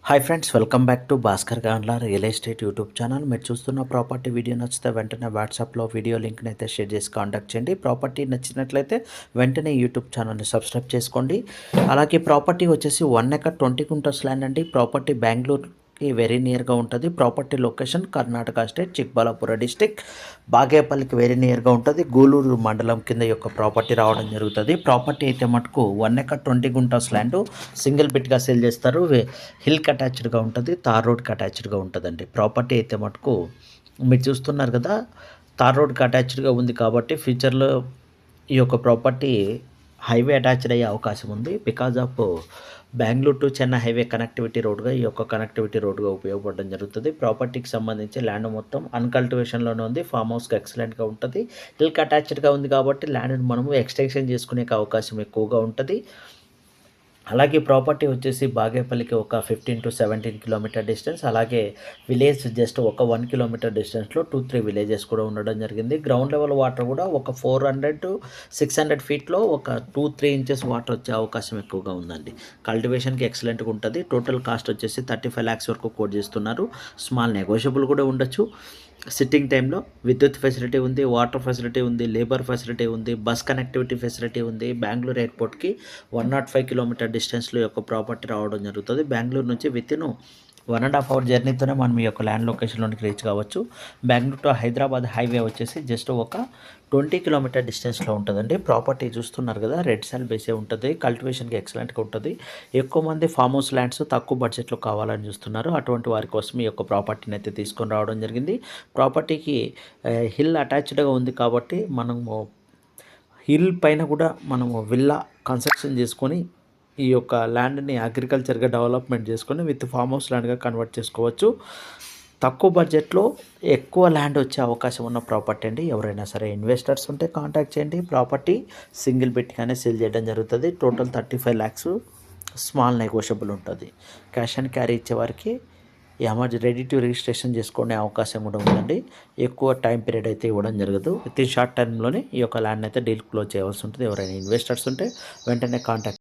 Hi friends, welcome back to Bhaskar Gandla real estate YouTube channel. మీరు చూస్తున్న property video నచ్చితే వెంటనే వాట్సాప్లో వీడియో లింక్ని అయితే షేర్ చేసి కాంటాక్ట్ చేయండి. ప్రాపర్టీ నచ్చినట్లయితే వెంటనే యూట్యూబ్ ఛానల్ని సబ్స్క్రైబ్ చేసుకోండి. అలాగే ప్రాపర్టీ వచ్చేసి 1 ఎకర్ 20 గుంటస్ ల్యాండ్ అండి. ప్రాపర్టీ బెంగళూరుకి వెరీ నియర్గా ఉంటుంది. Property location Karnataka state Chikballapur district బాగేపల్లికి వెరీ నియర్గా ఉంటుంది. గూలూరు మండలం కింద ఈ యొక్క ప్రాపర్టీ రావడం జరుగుతుంది. ప్రాపర్టీ అయితే మటుకు 1 acre 20 guntas land single బిట్గా sale చేస్తారు. హిల్కి అటాచ్డ్గా ఉంటుంది, తార్ రోడ్కి అటాచ్డ్గా ఉంటుందండి. ప్రాపర్టీ అయితే మటుకు మీరు చూస్తున్నారు కదా, తార్ రోడ్కి అటాచ్డ్గా ఉంది కాబట్టి ఫ్యూచర్లో ఈ యొక్క ప్రాపర్టీ హైవే అటాచ్డ్ అయ్యే అవకాశం ఉంది. Because of Bengaluru to Chennai highway connectivity రోడ్గా ఈ యొక్క కనెక్టివిటీ రోడ్గా ఉపయోగపడడం జరుగుతుంది. ప్రాపర్టీకి సంబంధించి ల్యాండ్ మొత్తం అన్కల్టివేషన్లోనే ఉంది. ఫామ్ హౌస్కి ఎక్సలెంట్గా ఉంటుంది. హిల్కి అటాచ్డ్గా ఉంది కాబట్టి ల్యాండ్ని మనము ఎక్స్టెన్షన్ చేసుకునే అవకాశం ఎక్కువగా ఉంటుంది. అలాగే ప్రాపర్టీ వచ్చేసి బాగేపల్లికి ఒక 15 to 17 కిలోమీటర్ డిస్టెన్స్, అలాగే విలేజ్ జస్ట్ ఒక 1 కిలోమీటర్ డిస్టెన్స్లో 2-3 విలేజెస్ కూడా ఉండడం జరిగింది. గ్రౌండ్ లెవెల్ వాటర్ కూడా ఒక 400 to 600 ఫీట్లో ఒక 2-3 ఇంచెస్ వాటర్ వచ్చే అవకాశం ఎక్కువగా ఉందండి. కల్టివేషన్కి ఎక్సలెంట్గా ఉంటుంది. టోటల్ కాస్ట్ వచ్చేసి 35 lakhs వరకు కోట్ చేస్తున్నారు. స్మాల్ నెగోషియబుల్ కూడా ఉండొచ్చు. సిట్టింగ్ టైంలో విద్యుత్ ఫెసిలిటీ ఉంది, వాటర్ ఫెసిలిటీ ఉంది, లేబర్ ఫెసిలిటీ ఉంది, బస్ కనెక్టివిటీ ఫెసిలిటీ ఉంది. బెంగళూరు ఎయిర్పోర్ట్కి 105 కిలోమీటర్ డిస్టెన్స్లో యొక్క ప్రాపర్టీ రావడం జరుగుతుంది. బెంగళూరు నుంచి వితిన్ 1.5 hour జర్నీతోనే మనం ఈ యొక్క ల్యాండ్ లొకేషన్లోనికి రీచ్ కావచ్చు. బెంగళూరు టు హైదరాబాద్ హైవే వచ్చేసి జస్ట్ ఒక 20 కిలోమీటర్ డిస్టెన్స్లో ఉంటుందండి. ప్రాపర్టీ చూస్తున్నారు కదా, రెడ్ సాయిల్ బేసే ఉంటుంది. కల్టివేషన్కి ఎక్సలెంట్గా ఉంటుంది. ఎక్కువ మంది ఫామ్ హౌస్ ల్యాండ్స్ తక్కువ బడ్జెట్లో కావాలని చూస్తున్నారు. అటువంటి వారి కోసం ఈ యొక్క ప్రాపర్టీని అయితే తీసుకొని రావడం జరిగింది. ప్రాపర్టీకి హిల్ అటాచ్డ్గా ఉంది కాబట్టి మనము హిల్ పైన కూడా మనము విల్లా కన్స్ట్రక్షన్ చేసుకొని ఈ యొక్క ల్యాండ్ని అగ్రికల్చర్గా డెవలప్మెంట్ చేసుకొని విత్ ఫామ్ హౌస్ ల్యాండ్గా కన్వర్ట్ చేసుకోవచ్చు. తక్కువ బడ్జెట్లో ఎక్కువ ల్యాండ్ వచ్చే అవకాశం ఉన్న ప్రాపర్టీ అండి. ఎవరైనా సరే ఇన్వెస్టర్స్ ఉంటే కాంటాక్ట్ చేయండి. ప్రాపర్టీ సింగిల్ బిట్గానే సేల్ చేయడం జరుగుతుంది. టోటల్ 35 lakhs, స్మాల్ నెగోషియబుల్ ఉంటుంది. క్యాష్ అండ్ క్యారీ ఇచ్చేవారికి రెడీ టు రిజిస్ట్రేషన్ చేసుకునే అవకాశం కూడా ఉందండి. ఎక్కువ టైం పీరియడ్ అయితే ఇవ్వడం జరగదు. విత్ ఇన్ షార్ట్ టైంలోనే ఈ యొక్క ల్యాండ్ అయితే డీల్ క్లోజ్ చేయవలసి ఉంటుంది. ఎవరైనా ఇన్వెస్టర్స్ ఉంటే వెంటనే కాంటాక్ట్